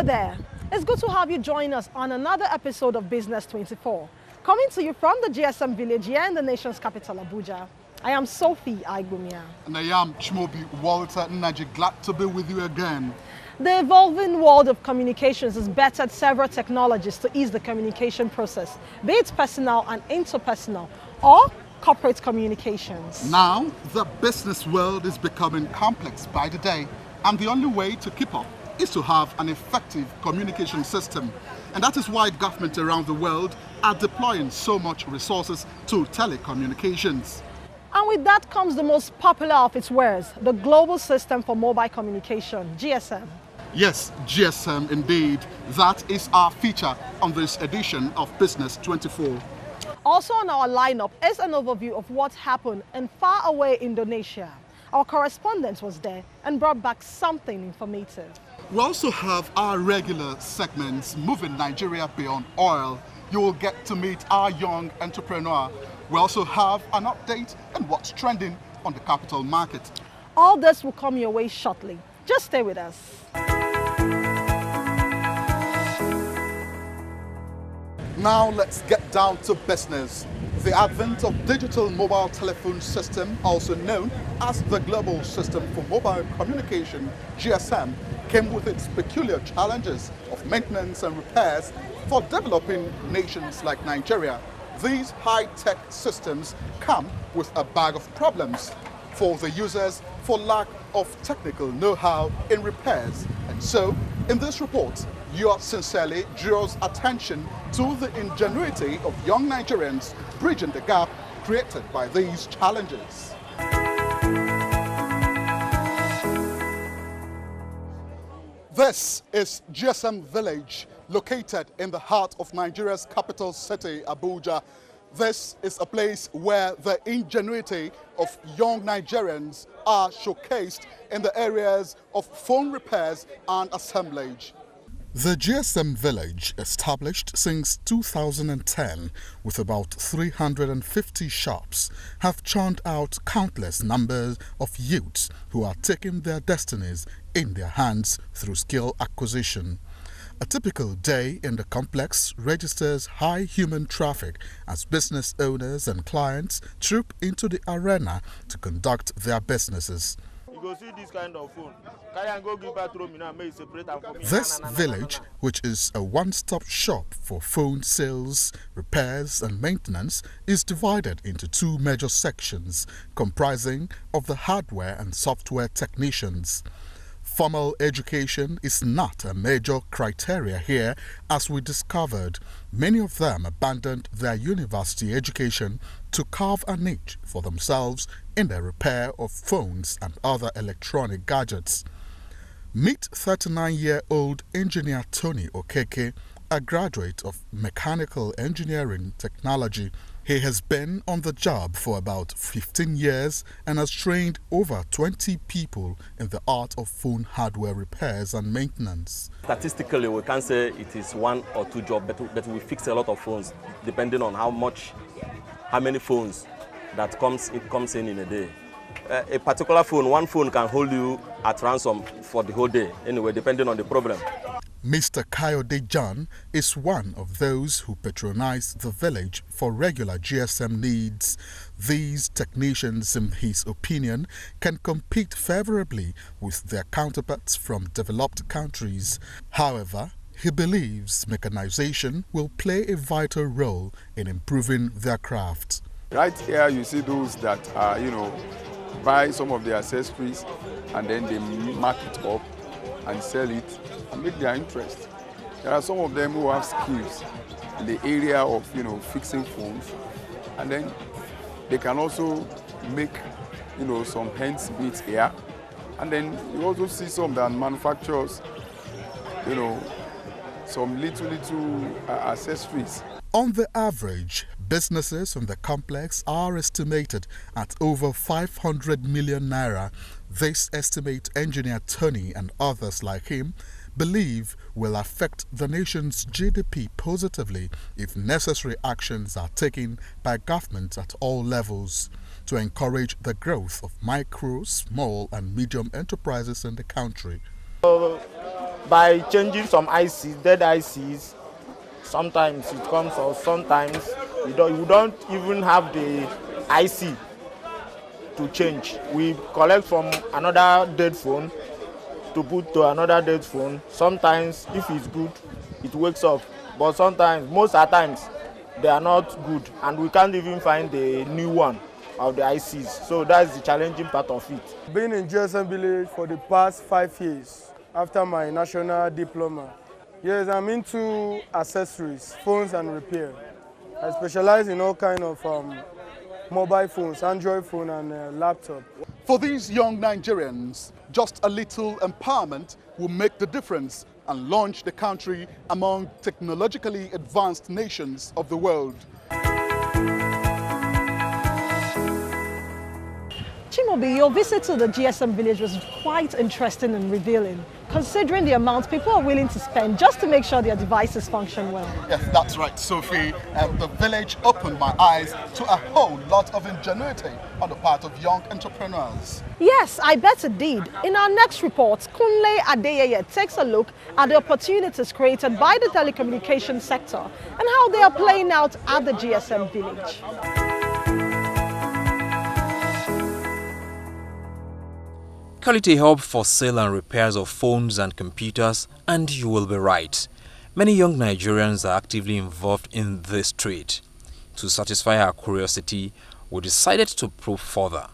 there. It's good to have you join us on another episode of Business24, coming to you from the GSM village here in the nation's capital, Abuja. I am Sophie Aigumia. And I am Chmobi Walter Naji. Glad to be with you again. The evolving world of communications has bettered several technologies to ease the communication process, be it personal and interpersonal or corporate communications. Now, the business world is becoming complex by the day, and the only way to keep up is to have an effective communication system. And that is why governments around the world are deploying so much resources to telecommunications. And with that comes the most popular of its wares, the Global System for Mobile Communication, GSM. Yes, GSM indeed. That is our feature on this edition of Business24. Also on our lineup is an overview of what happened in faraway Indonesia. Our correspondent was there and brought back something informative. We also have our regular segments, Moving Nigeria Beyond Oil. You will get to meet our young entrepreneur. We also have an update on what's trending on the capital market. All this will come your way shortly. Just stay with us. Now let's get down to business. The advent of digital mobile telephone system, also known as the Global System for Mobile Communication, GSM, came with its peculiar challenges of maintenance and repairs for developing nations like Nigeria. These high-tech systems come with a bag of problems for the users for lack of technical know-how in repairs. And so, in this report, yours sincerely draws attention to the ingenuity of young Nigerians bridging the gap created by these challenges. This is GSM Village, located in the heart of Nigeria's capital city, Abuja. This is a place where the ingenuity of young Nigerians are showcased in the areas of phone repairs and assemblage. The GSM Village, established since 2010 with about 350 shops, have churned out countless numbers of youths who are taking their destinies in their hands through skill acquisition. A typical day in the complex registers high human traffic as business owners and clients troop into the arena to conduct their businesses. This village, which is a one-stop shop for phone sales, repairs and maintenance, is divided into two major sections comprising of the hardware and software technicians. Formal education is not a major criteria here, as we discovered. Many of them abandoned their university education to carve a niche for themselves in the repair of phones and other electronic gadgets. Meet 39-year-old engineer Tony Okeke, a graduate of mechanical engineering technology. He has been on the job for about 15 years and has trained over 20 people in the art of phone hardware repairs and maintenance. Statistically, we can't say it is one or two jobs, but we fix a lot of phones depending on how many phones that comes in a day. A particular phone, one phone can hold you at ransom for the whole day, anyway, depending on the problem. Mr. Kayode John is one of those who patronize the village for regular GSM needs. These technicians, in his opinion, can compete favorably with their counterparts from developed countries. However, he believes mechanization will play a vital role in improving their craft. Right here you see those that are, buy some of the accessories and then they mark it up and sell it and make their interest. There are some of them who have skills in the area of, fixing phones, and then they can also make, some hands beats here. And then you also see some that manufactures, some little accessories. On the average, businesses in the complex are estimated at over 500 million naira. This estimate engineer Tony and others like him believe will affect the nation's GDP positively if necessary actions are taken by governments at all levels to encourage the growth of micro, small and medium enterprises in the country. by changing some ICs, dead ICs. Sometimes it comes, or sometimes you don't even have the IC to change. We collect from another dead phone to put to another dead phone. Sometimes if it's good, it wakes up, but sometimes, most of the times, they are not good, and we can't even find the new one of the ICs. So that's the challenging part of it. Been in GSM Village for the past 5 years after my national diploma. Yes, I'm into accessories, phones and repair. I specialize in all kinds of mobile phones, Android phone and laptop. For these young Nigerians, just a little empowerment will make the difference and launch the country among technologically advanced nations of the world. Chimobi, your visit to the GSM village was quite interesting and revealing, considering the amount people are willing to spend just to make sure their devices function well. Yes, that's right, Sophie. The village opened my eyes to a whole lot of ingenuity on the part of young entrepreneurs. Yes, I bet it did. In our next report, Kunle Adeyeye takes a look at the opportunities created by the telecommunications sector and how they are playing out at the GSM village. Call it a hub for sale and repairs of phones and computers, and you will be right. Many young Nigerians are actively involved in this trade. To satisfy our curiosity, we decided to probe further.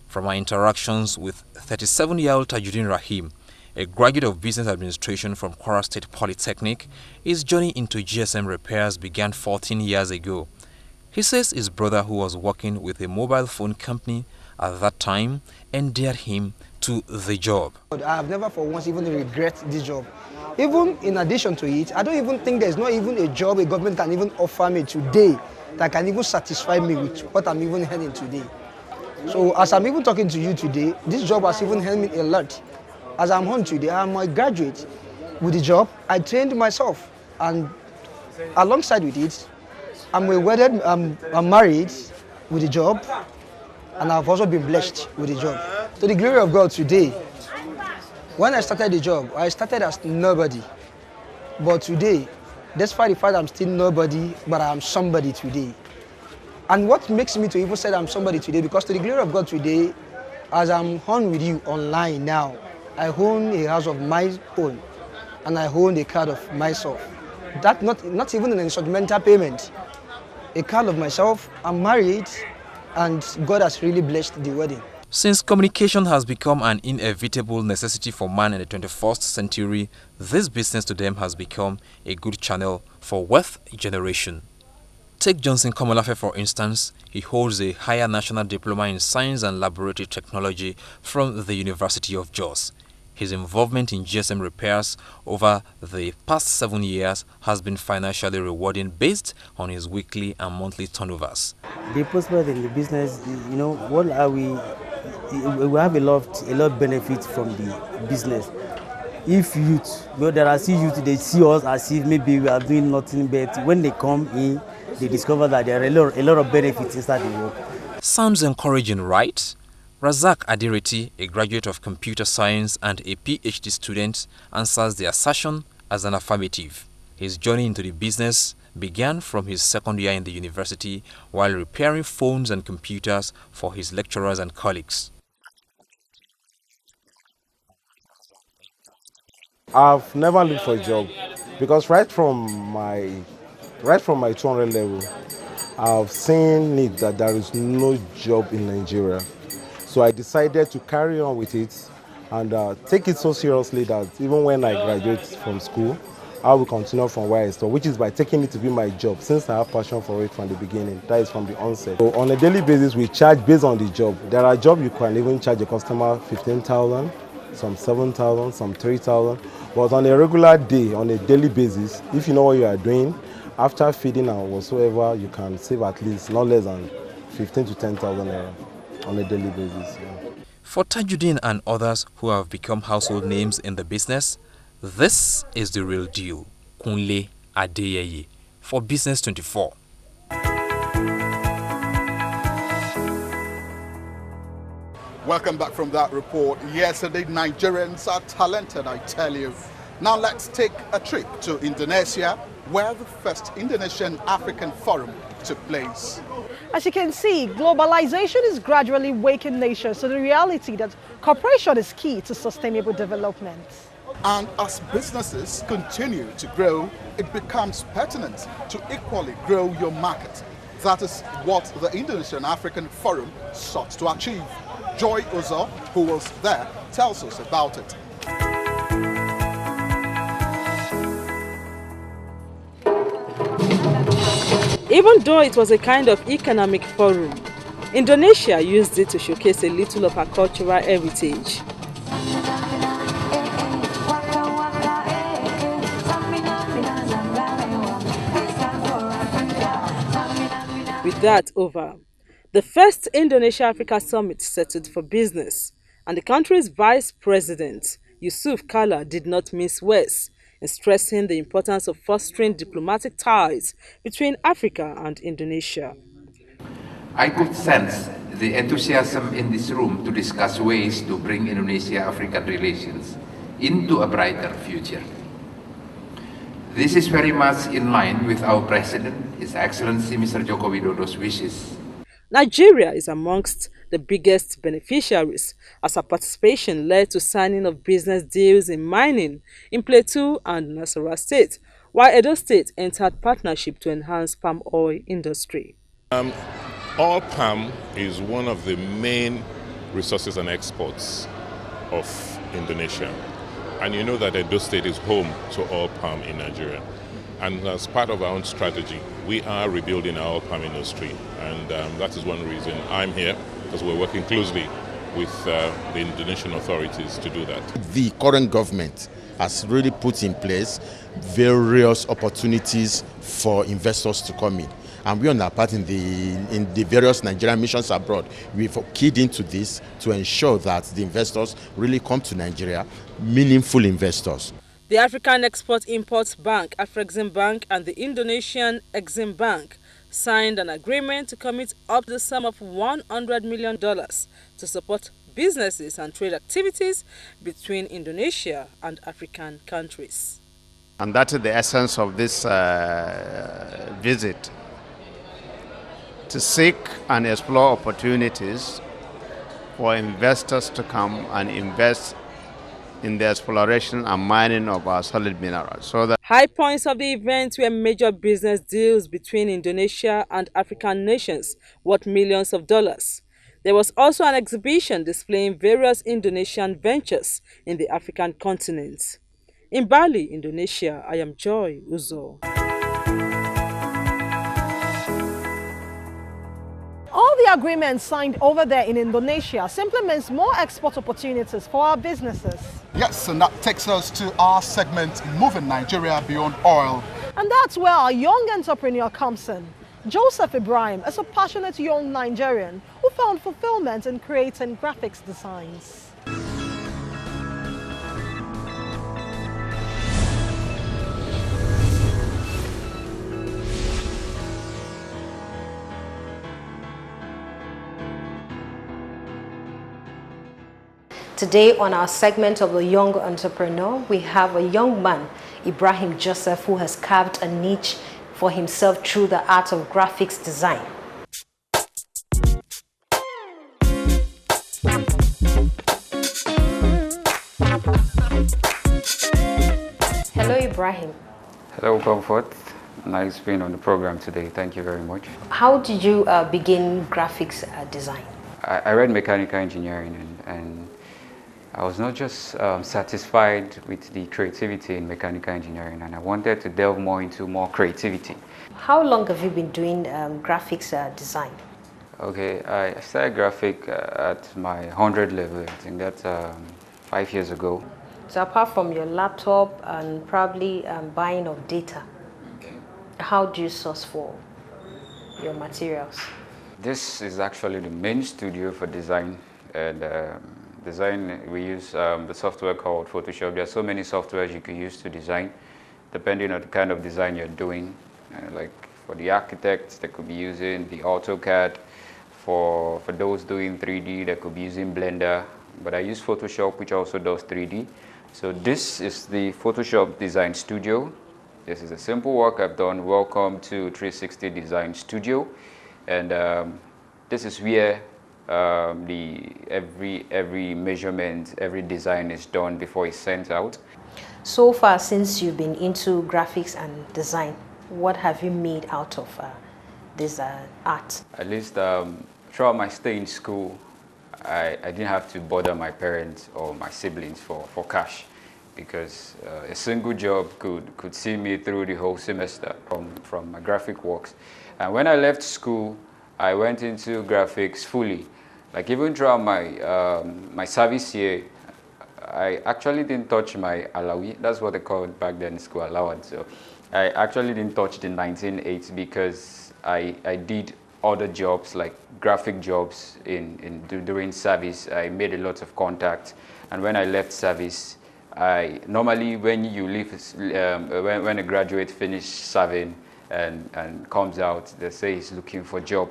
From our interactions with 37-year-old Tajuddin Rahim, a graduate of business administration from Kwara State Polytechnic, his journey into GSM repairs began 14 years ago. He says his brother, who was working with a mobile phone company at that time, endeared him to the job. I have never for once even regret this job. Even in addition to it, I don't even think there's not even a job a government can even offer me today that can even satisfy me with what I'm even earning today. So as I'm even talking to you today, this job has even helped me a lot. As I'm home today, I'm a graduate. With the job, I trained myself, and alongside with it, I'm married with the job, and I've also been blessed with the job. To the glory of God today, when I started the job, I started as nobody. But today, despite the fact I'm still nobody, but I'm somebody today. And what makes me to even say I'm somebody today, because to the glory of God today, as I'm on with you online now, I own a house of my own, and I own a car of myself. That not even an instrumental payment. A car of myself, I'm married, and God has really blessed the wedding. Since communication has become an inevitable necessity for man in the 21st century, this business to them has become a good channel for wealth generation. Take Johnson Komolafe for instance. He holds a higher national diploma in science and laboratory technology from the University of Jos. His involvement in GSM repairs over the past 7 years has been financially rewarding based on his weekly and monthly turnovers. The prospect in the business, you know, what are we have a lot of benefits from the business. If youth, well, there are still youth, they see us as if maybe we are doing nothing, but when they come in, they discover that there are a lot of benefits inside the work. Sounds encouraging, right? Razak Adireti, a graduate of computer science and a PhD student, answers the assertion as an affirmative. His journey into the business began from his second year in the university while repairing phones and computers for his lecturers and colleagues. I've never looked for a job because right from my 200 level, I've seen it that there is no job in Nigeria. So I decided to carry on with it and take it so seriously that even when I graduate from school, I will continue from where I started, which is by taking it to be my job since I have passion for it from the beginning. That is from the onset. So on a daily basis, we charge based on the job. There are jobs you can even charge a customer 15,000, some 7,000, some 3,000. But on a regular day, on a daily basis, if you know what you are doing, after feeding and whatsoever, you can save at least not less than 15 to 10,000 on a daily basis. Yeah. For Tajuddin and others who have become household names in the business, this is the real deal. Kunle Adeyeye for Business24. Welcome back from that report. Yesterday, Nigerians are talented, I tell you. Now let's take a trip to Indonesia, where the first Indonesian African Forum took place. As you can see, globalization is gradually waking nations to the reality that cooperation is key to sustainable development. And as businesses continue to grow, it becomes pertinent to equally grow your market. That is what the Indonesian African Forum sought to achieve. Joy Uzo, who was there, tells us about it. Even though it was a kind of economic forum, Indonesia used it to showcase a little of her cultural heritage. With that over, the first Indonesia-Africa Summit settled for business, and the country's Vice President, Yusuf Kala, did not miss words in stressing the importance of fostering diplomatic ties between Africa and Indonesia. I could sense the enthusiasm in this room to discuss ways to bring Indonesia-African relations into a brighter future. This is very much in line with our President, His Excellency Mr. Joko Widodo's wishes. Nigeria is amongst the biggest beneficiaries, as her participation led to signing of business deals in mining in Plateau and Nasarawa State, while Edo State entered partnership to enhance palm oil industry. Oil palm is one of the main resources and exports of Indonesia. And you know that Edo State is home to oil palm in Nigeria. And as part of our own strategy, we are rebuilding our oil palm industry. And that is one reason I'm here, because we're working closely with the Indonesian authorities to do that. The current government has really put in place various opportunities for investors to come in. And we on our part in the various Nigerian missions abroad, we've keyed into this to ensure that the investors really come to Nigeria, meaningful investors. The African Export-Import Bank, Afrexim Bank, and the Indonesian Exim Bank signed an agreement to commit up to the sum of $100 million to support businesses and trade activities between Indonesia and African countries. And that is the essence of this visit, to seek and explore opportunities for investors to come and invest in the exploration and mining of our solid minerals. So that high points of the event were major business deals between Indonesia and African nations worth millions of dollars. There was also an exhibition displaying various Indonesian ventures in the African continent. In Bali, Indonesia, I am Joy Uzo. All the agreements signed over there in Indonesia simply means more export opportunities for our businesses. Yes, and that takes us to our segment, Moving Nigeria Beyond Oil. And that's where our young entrepreneur comes in. Joseph Ibrahim is a passionate young Nigerian who found fulfillment in creating graphics designs. Today on our segment of the Young Entrepreneur, we have a young man, Ibrahim Joseph, who has carved a niche for himself through the art of graphics design. Hello, Ibrahim. Hello, Comfort. Nice being on the program today. Thank you very much. How did you begin graphics design? I read mechanical engineering and I was not just satisfied with the creativity in mechanical engineering, and I wanted to delve more into more creativity. How long have you been doing graphics design? Okay, I started graphic at my 100 level. I think that's 5 years ago. So apart from your laptop and probably buying of data, how do you source for your materials? This is actually the main studio for design. And design, we use the software called Photoshop. There are so many softwares you can use to design, depending on the kind of design you're doing. Like for the architects, they could be using the AutoCAD. For those doing 3D, they could be using Blender. But I use Photoshop, which also does 3D. So this is the Photoshop Design Studio. This is a simple work I've done. Welcome to 360 Design Studio. And this is where every measurement, every design is done before it's sent out. So far, since you've been into graphics and design, what have you made out of this art? At least throughout my stay in school, I didn't have to bother my parents or my siblings for cash, because a single job could see me through the whole semester from my graphic works. And when I left school, I went into graphics fully. Like even throughout my service year, I actually didn't touch my alawi. That's what they called back then, school allowance. So I actually didn't touch the 1980 because I did other jobs, like graphic jobs during service. I made a lot of contacts, and when I left service, normally when you leave, when a graduate finishes serving and comes out, they say he's looking for a job.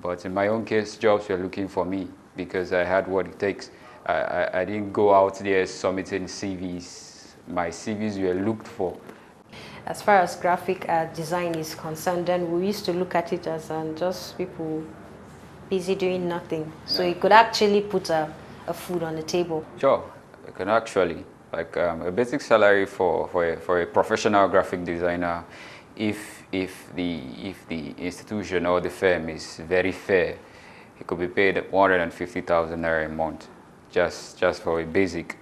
But in my own case, jobs were looking for me because I had what it takes. I didn't go out there submitting CVs. My CVs were looked for. As far as graphic design is concerned, then we used to look at it as just people busy doing nothing. So you could actually put a food on the table. Sure, you can actually. Like a basic salary for a professional graphic designer, if the institution or the firm is very fair, it could be paid 150,000 naira a month, just for a basic,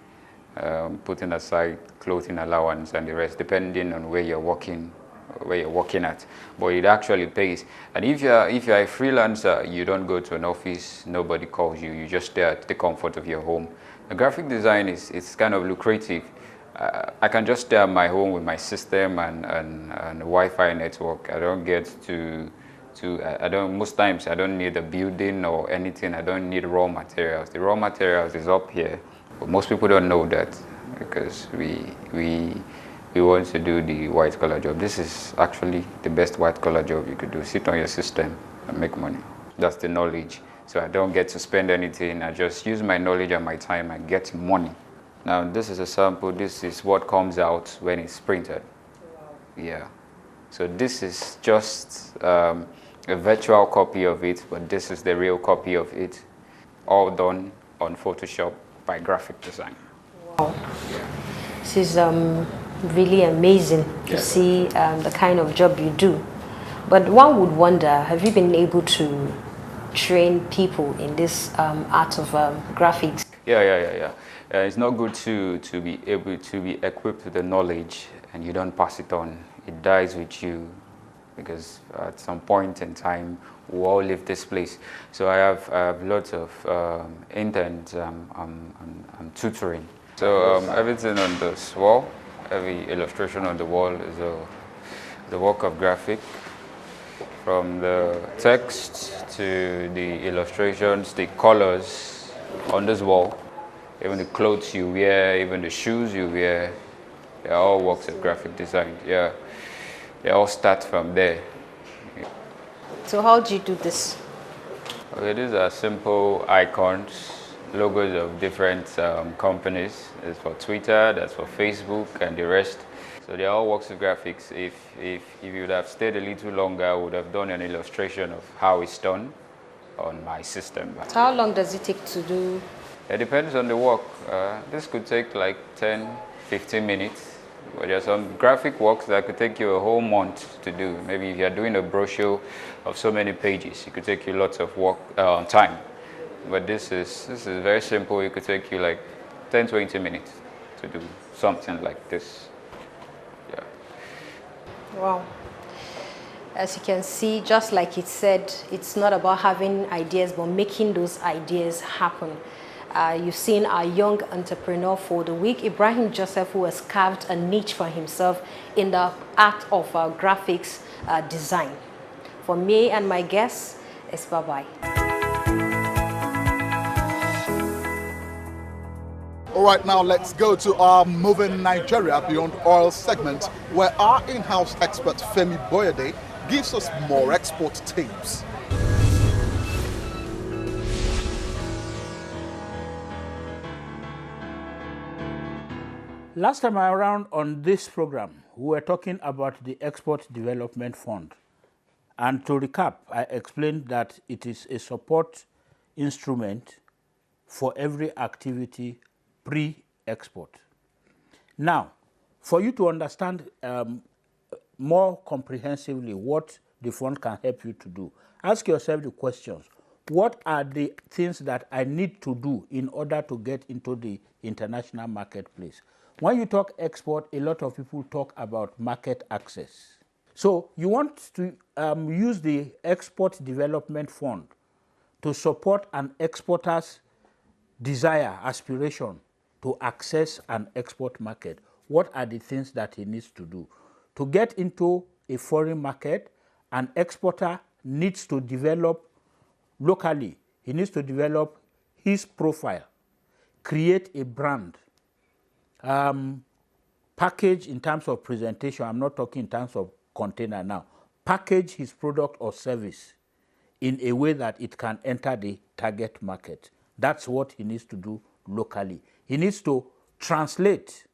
putting aside clothing allowance and the rest, depending on where you're working at. But it actually pays. And if you're a freelancer, you don't go to an office, nobody calls you, you just stay at the comfort of your home. The graphic design is kind of lucrative. I can just stay at my home with my system and Wi-Fi network. I don't get most times I don't need a building or anything. I don't need raw materials. The raw materials is up here. But most people don't know that because we want to do the white collar job. This is actually the best white collar job you could do. Sit on your system and make money. That's the knowledge. So I don't get to spend anything. I just use my knowledge and my time and get money. Now this is a sample. This is what comes out when it's printed. Yeah. So this is just a virtual copy of it, but this is the real copy of it, all done on Photoshop by graphic design. Wow. Yeah. This is really amazing to see the kind of job you do. But one would wonder, have you been able to train people in this art of graphics? Yeah. It's not good to be able to be equipped with the knowledge and you don't pass it on. It dies with you because at some point in time we all leave this place. So I have lots of interns I'm tutoring. So everything on this wall, every illustration on the wall is the work of graphic. From the text to the illustrations, the colors on this wall, even the clothes you wear, even the shoes you wear, they're all works of graphic design. Yeah, they all start from there. So how do you do this? Okay, these are simple icons, logos of different companies. It's for Twitter, that's for Facebook, and the rest. So they're all works of graphics. If you would have stayed a little longer, I would have done an illustration of how it's done on my system. So how long does it take to do? It depends on the work. This could take like 10, 15 minutes. But there are some graphic works that could take you a whole month to do. Maybe if you're doing a brochure of so many pages, it could take you lots of work time. But this is very simple. It could take you like 10, 20 minutes to do something like this. Yeah. Wow. As you can see, just like it said, it's not about having ideas, but making those ideas happen. You've seen our young entrepreneur for the week, Ibrahim Joseph, who has carved a niche for himself in the art of graphics design. For me and my guests, it's bye-bye. All right, now let's go to our Moving Nigeria Beyond Oil segment, where our in-house expert Femi Boyade gives us more export tips. Last time around on this program, we were talking about the Export Development Fund. And to recap, I explained that it is a support instrument for every activity pre-export. Now, for you to understand more comprehensively what the fund can help you to do, ask yourself the questions. What are the things that I need to do in order to get into the international marketplace? When you talk export, a lot of people talk about market access. So you want to use the Export Development Fund to support an exporter's desire, aspiration to access an export market. What are the things that he needs to do? To get into a foreign market, an exporter needs to develop locally. He needs to develop his profile, create a brand, package in terms of presentation. I'm not talking in terms of container now. Package his product or service in a way that it can enter the target market. That's what he needs to do locally. He needs to translate,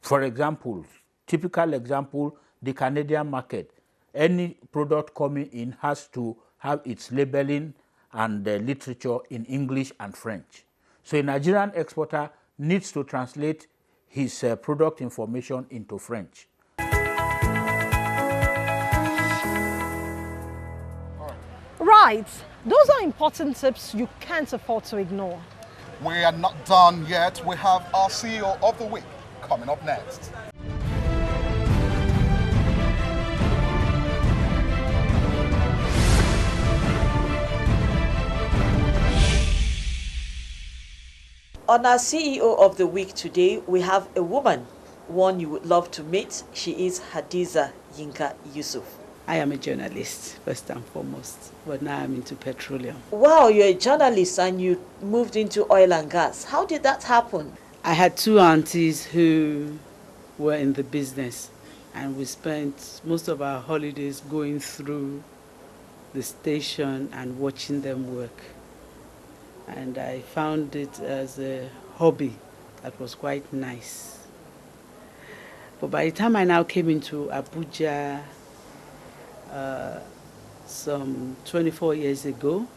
for example, typical example, the Canadian market. Any product coming in has to have its labeling and literature in English and French. So a Nigerian exporter needs to translate his product information into French. Right. Those are important tips you can't afford to ignore. We are not done yet. We have our CEO of the week coming up next. On our CEO of the week today, we have a woman, one you would love to meet. She is Hadiza Yinka Yusuf. I am a journalist, first and foremost, but now I'm into petroleum. Wow, you're a journalist and you moved into oil and gas. How did that happen? I had two aunties who were in the business, and we spent most of our holidays going through the station and watching them work. And I found it as a hobby that was quite nice. But by the time I now came into Abuja some 24 years ago,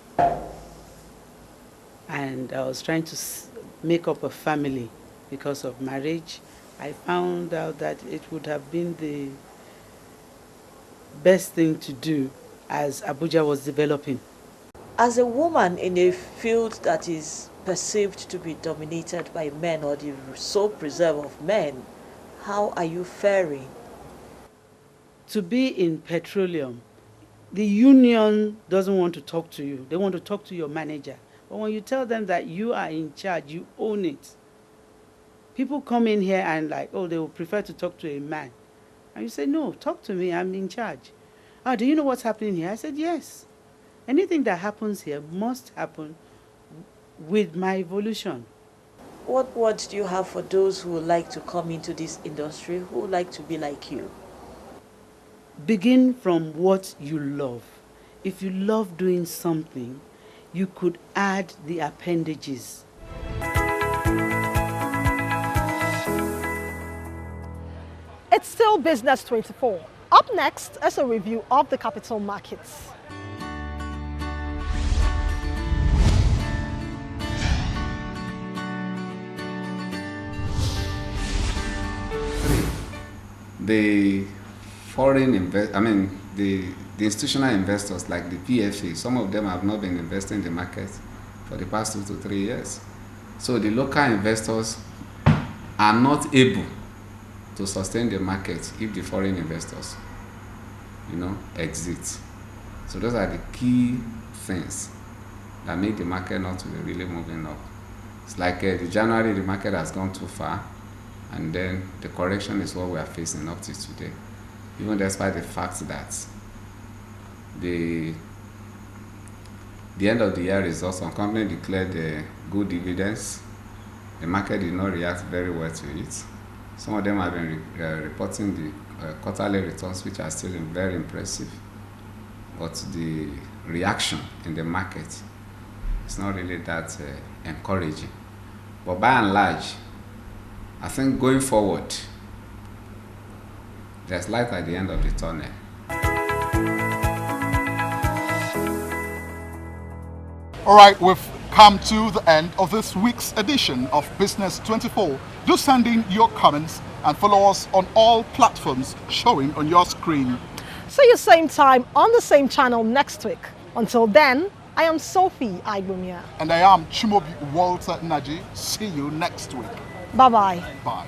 and I was trying to make up a family because of marriage, I found out that it would have been the best thing to do as Abuja was developing. As a woman in a field that is perceived to be dominated by men, or the sole preserve of men, how are you faring? To be in petroleum, the union doesn't want to talk to you. They want to talk to your manager. But when you tell them that you are in charge, you own it. People come in here and like, oh, they would prefer to talk to a man. And you say, no, talk to me, I'm in charge. Oh, do you know what's happening here? I said, yes. Anything that happens here must happen with my evolution. What words do you have for those who would like to come into this industry, who would like to be like you? Begin from what you love. If you love doing something, you could add the appendages. It's still Business24. Up next is a review of the capital markets. The foreign the institutional investors like the PFA, some of them have not been investing in the market for the past 2 to 3 years. So the local investors are not able to sustain the market if the foreign investors, exit. So those are the key things that make the market not to be really moving up. It's like the January, the market has gone too far, and then the correction is what we are facing up to today. Even despite the fact that the end of the year results, some company declared good dividends. The market did not react very well to it. Some of them have been reporting the quarterly returns, which are still very impressive. But the reaction in the market is not really that encouraging. But by and large, I think going forward, there's light at the end of the tunnel. All right, we've come to the end of this week's edition of Business 24. Do send in your comments and follow us on all platforms showing on your screen. See you same time on the same channel next week. Until then, I am Sophie Aibumia. And I am Chimobi Walter Naji. See you next week. Bye-bye. Bye.